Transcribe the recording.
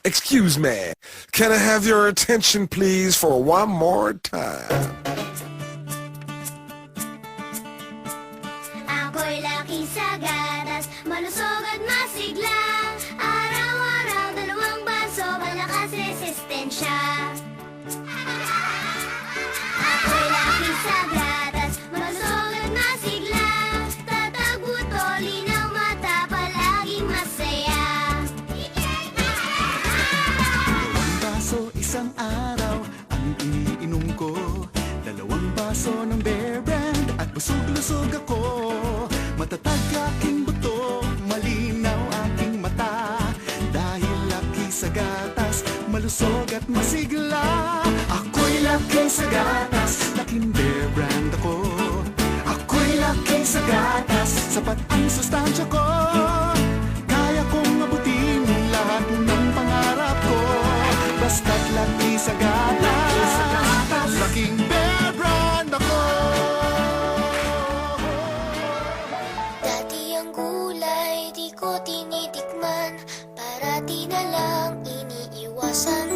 Excuse me, can I have your attention please for one more time? Ako'y laki sa gatas, malusog at masigla. Araw-araw, 2 baso, malakas resistensya. Ako'y laki sa gatas, malusog at masigla. Tatagbuto, linaw mata, palaging masaya. Baso isang araw ang iniinom ko, 2 baso ng Bear Brand at busog-lusog ako. Matatag aking buto, malinaw aking mata, dahil laki sa gatas, malusog at masigla. Ako'y laki sa gatas, laking Bear Brand ako. Ako'y laki sa gatas, sapat ang sustansya ko. Kaya kong abutin lahat ng pangarap ko, basta't laki sa gatas, laking Bear Brand ako. Dati ang gulay di ko tinitikman, parati na lang iniiwasan.